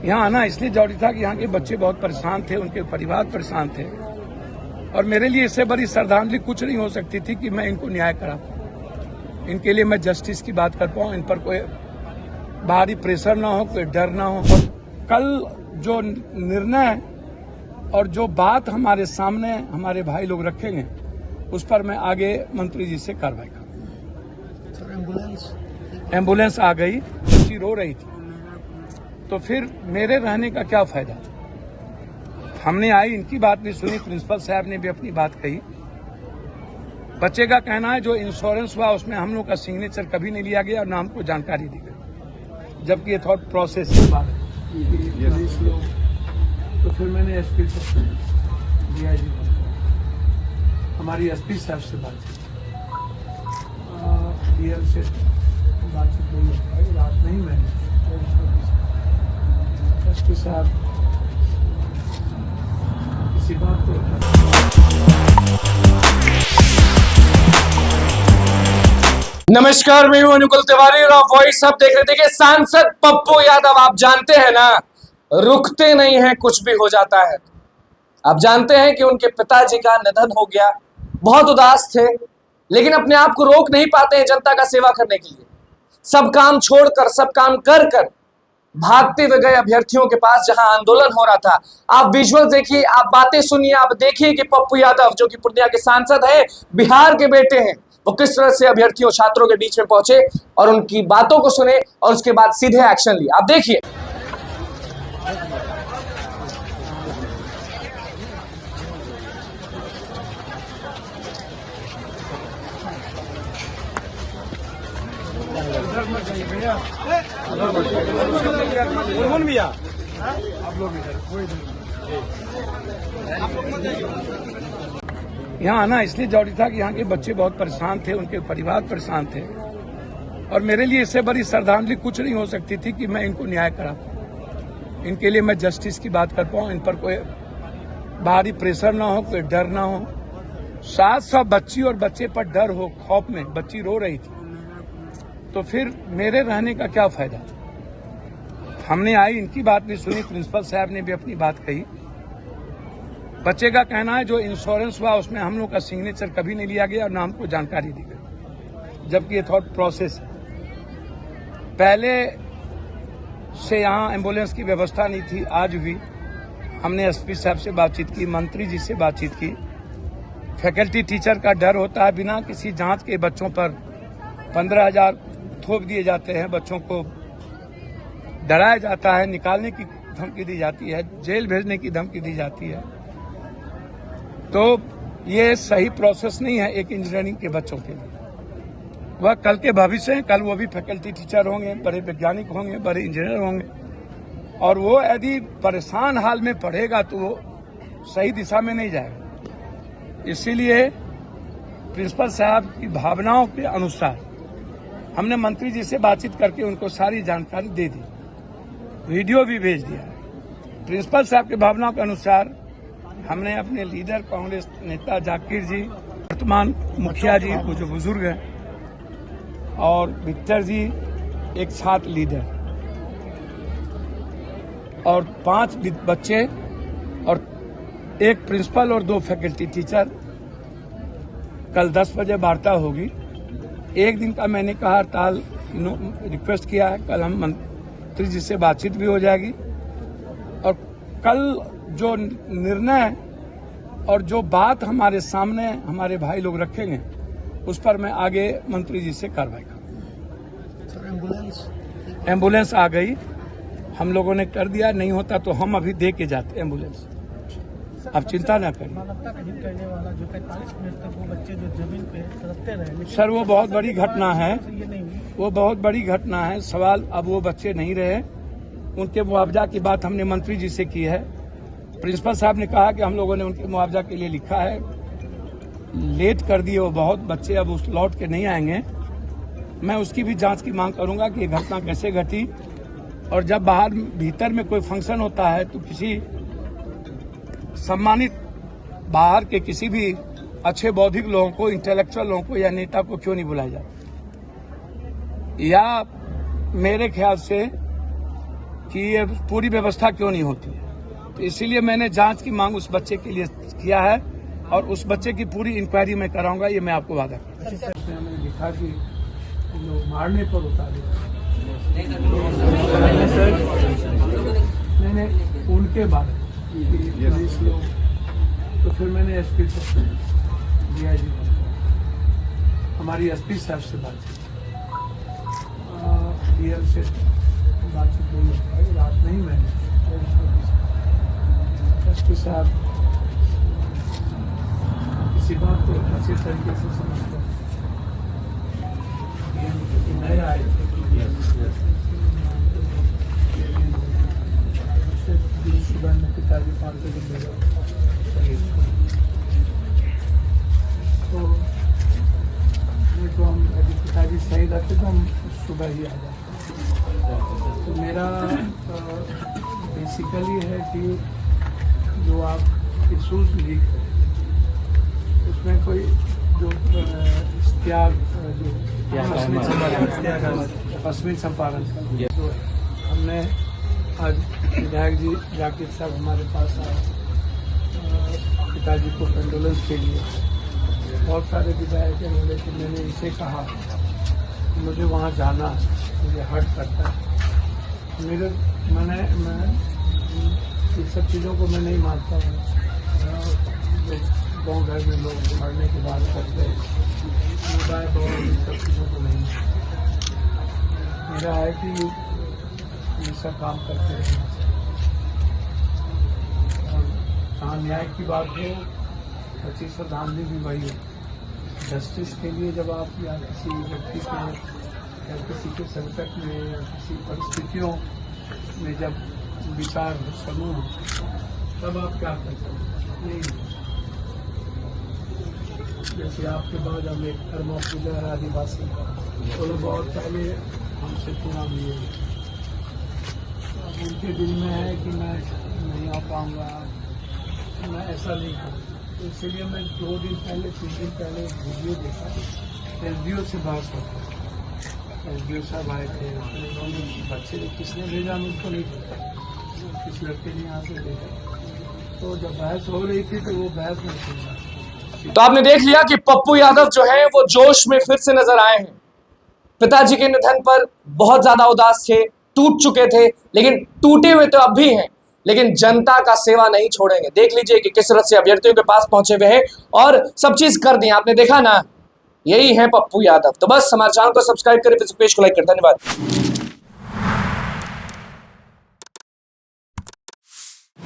यहाँ आना इसलिए जरूरी था कि यहाँ के बच्चे बहुत परेशान थे, उनके परिवार परेशान थे और मेरे लिए इससे बड़ी श्रद्धांजलि कुछ नहीं हो सकती थी कि मैं इनको न्याय करा पाऊँ, इनके लिए मैं जस्टिस की बात कर पाऊँ, इन पर कोई बाहरी प्रेशर ना हो, कोई डर ना हो। और कल जो निर्णय और जो बात हमारे सामने हमारे भाई लोग रखेंगे उस पर मैं आगे मंत्री जी से कार्रवाई करूँगा। एम्बुलेंस आ गई, बच्ची रो रही थी, तो फिर मेरे रहने का क्या फायदा। हमने आई, इनकी बात भी सुनी, प्रिंसिपल साहब ने भी अपनी बात कही। बच्चे का कहना है जो इंश्योरेंस हुआ उसमें हम लोग का सिग्नेचर कभी नहीं लिया गया और ना हमको जानकारी दी गई, जबकि ये थॉट प्रोसेस के बाद तो फिर मैंने एसपी से डीआईजी हमारी एसपी साहब से बातचीत, डीएम से बातचीत नहीं हो पाई, रात नहीं मैंने एसपी साहब किसी बात को। नमस्कार, मैं हूं अनुकुल तिवारी और आप वॉइस अब देख रहे थे। सांसद पप्पू यादव, आप जानते हैं ना, रुकते नहीं हैं, कुछ भी हो जाता है। आप जानते हैं कि उनके पिताजी का निधन हो गया, बहुत उदास थे, लेकिन अपने आप को रोक नहीं पाते हैं जनता का सेवा करने के लिए। सब काम छोड़कर, सब काम कर कर भागते हुए गए अभ्यर्थियों के पास जहां आंदोलन हो रहा था। आप विजुअल देखिए, आप बातें सुनिए, आप देखिए कि पप्पू यादव जो कि पूर्णिया के सांसद है, बिहार के बेटे हैं, वो किस तरह से अभ्यर्थियों छात्रों के बीच में पहुंचे और उनकी बातों को सुने और उसके बाद सीधे एक्शन लिए। आप देखिए। यहाँ आना इसलिए जरूरी था कि यहाँ के बच्चे बहुत परेशान थे, उनके परिवार परेशान थे और मेरे लिए इससे बड़ी श्रद्धांजलि कुछ नहीं हो सकती थी कि मैं इनको न्याय करा पाऊँ, इनके लिए मैं जस्टिस की बात कर पाऊँ, इन पर कोई बाहरी प्रेशर ना हो, कोई डर ना हो। 700 बच्ची और बच्चे पर डर हो, खौफ में बच्ची रो रही थी, तो फिर मेरे रहने का क्या फायदा। हमने आई, इनकी बात भी सुनी, प्रिंसिपल साहब ने भी अपनी बात कही। बच्चे का कहना है जो इंश्योरेंस हुआ उसमें हम लोग का सिग्नेचर कभी नहीं लिया गया और ना हमको जानकारी दी गई, जबकि ये थॉट प्रोसेस है। पहले से यहाँ एम्बुलेंस की व्यवस्था नहीं थी, आज भी हमने एसपी साहब से बातचीत की, मंत्री जी से बातचीत की। फैकल्टी टीचर का डर होता है, बिना किसी जांच के बच्चों पर 15,000 थोप दिए जाते हैं, बच्चों को डराया जाता है, निकालने की धमकी दी जाती है, जेल भेजने की धमकी दी जाती है। तो ये सही प्रोसेस नहीं है एक इंजीनियरिंग के बच्चों के लिए। वह कल के भविष्य हैं, कल वो भी फैकल्टी टीचर होंगे, बड़े वैज्ञानिक होंगे, बड़े इंजीनियर होंगे और वो यदि परेशान हाल में पढ़ेगा तो वो सही दिशा में नहीं जाएगा। इसीलिए प्रिंसिपल साहब की भावनाओं के अनुसार हमने मंत्री जी से बातचीत करके उनको सारी जानकारी दे दी, वीडियो भी भेज दिया। प्रिंसिपल साहब की भावनाओं के अनुसार हमने अपने लीडर कांग्रेस नेता जाकिर जी, वर्तमान मुखिया जी वो जो बुजुर्ग हैं, और विक्टर जी एक छात्र लीडर और 5 बच्चे और एक प्रिंसिपल और 2 फैकल्टी टीचर, कल 10 बजे वार्ता होगी। एक दिन का मैंने कहा हड़ताल रिक्वेस्ट किया है, कल हम मंत्री जी से बातचीत भी हो जाएगी और कल जो निर्णय और जो बात हमारे सामने हमारे भाई लोग रखेंगे उस पर मैं आगे मंत्री जी से कार्रवाई करूँगा। एम्बुलेंस आ गई, हम लोगों ने कर दिया, नहीं होता तो हम अभी दे के जाते एम्बुलेंस, आप चिंता ना करिए। सर वो बहुत बड़ी घटना है, वो बहुत बड़ी घटना है। सवाल अब वो बच्चे नहीं रहे, उनके मुआवजा की बात हमने मंत्री जी से की है। प्रिंसिपल साहब ने कहा कि हम लोगों ने उनके मुआवजा के लिए लिखा है, लेट कर दिए वो बहुत बच्चे, अब उस लौट के नहीं आएंगे। मैं उसकी भी जांच की मांग करूंगा कि ये घटना कैसे घटी और जब बाहर भीतर में कोई फंक्शन होता है तो किसी सम्मानित बाहर के किसी भी अच्छे बौद्धिक लोगों को, इंटेलेक्चुअल लोगों को या नेता को क्यों नहीं बुलाया जाता। या मेरे ख्याल से कि ये पूरी व्यवस्था क्यों नहीं होती है। तो इसीलिए मैंने जांच की मांग उस बच्चे के लिए किया है और उस बच्चे की पूरी इंक्वायरी मैं कराऊंगा, ये मैं आपको वादा करता हूं। मैंने लिखा कि लोग मारने पर उतारे, मैंने उनके बारे में पुलिस लोग, तो फिर मैंने एसपी से डीआईजी हमारी एसपी साहब से बातचीत, डीएम से बातचीत नहीं हो पाई, रात नहीं मैंने एसपी साहब किसी बात को अच्छे तरीके से समझते नए आए थे सुबह में पिताजी 5 बजे भेजा, तो हम यदि पिताजी सही रहते तो हम सुबह ही आ जाते। तो मेरा बेसिकली है कि जो आप इशूज लीक है उसमें कोई जो त्याग जो पश्चिमी चंपारण का जो हमने आज विधायक जी जाकिर साहब हमारे पास आए पिताजी को कंडोलेंस के लिए, बहुत सारे विधायक हैं, लेकिन मैंने इसे कहा कि मुझे वहाँ जाना, मुझे हर्ट करता है। मैं इन सब चीज़ों को मैं नहीं मानता हूँ। जो गाँव घर में लोग मरने की बात करते हैं, समुदाय बहुत इन सब चीज़ों को नहीं, मेरा है कि हमेशा काम करते रहना और जहाँ न्याय की बात हो सच्ची श्रद्धांजलि भी वही है। जस्टिस के लिए जब आप या किसी व्यक्ति के या किसी के संकट में या किसी परिस्थितियों में जब विचार समूह तब आप क्या करते हैं, नहीं जैसे आपके बाद हम एक कर्मा पूजा है आदिवासी का, तो बहुत पहले हमसे पूरा हुए, अब उनके दिल में है कि मैं नहीं आ पाऊँगा, मैं ऐसा नहीं करूँ। तो इसलिए मैं 2 दिन पहले 3 दिन पहले वीडियो देखा, एसडीओ से बहस होता, एसडीओ साहब आए थे, बच्चे किसने भेजा मुझको नहीं पता, किस लड़के ने यहाँ से भेजा, तो जब बहस हो रही थी तो वो बहस में सुना। तो आपने देख लिया कि पप्पू यादव जो है वो जोश में फिर से नजर आए हैं। पिताजी के निधन पर बहुत ज्यादा उदास थे, टूट चुके थे, लेकिन टूटे हुए तो अब भी हैं, लेकिन जनता का सेवा नहीं छोड़ेंगे। देख लीजिए कि किस तरह से अभ्यर्थियों के पास पहुंचे हुए हैं और सब चीज कर दी। आपने देखा ना, यही है पप्पू यादव। तो बस हमारे चैनल को सब्सक्राइब करें, फेसबुक पेज को लाइक करें। धन्यवाद।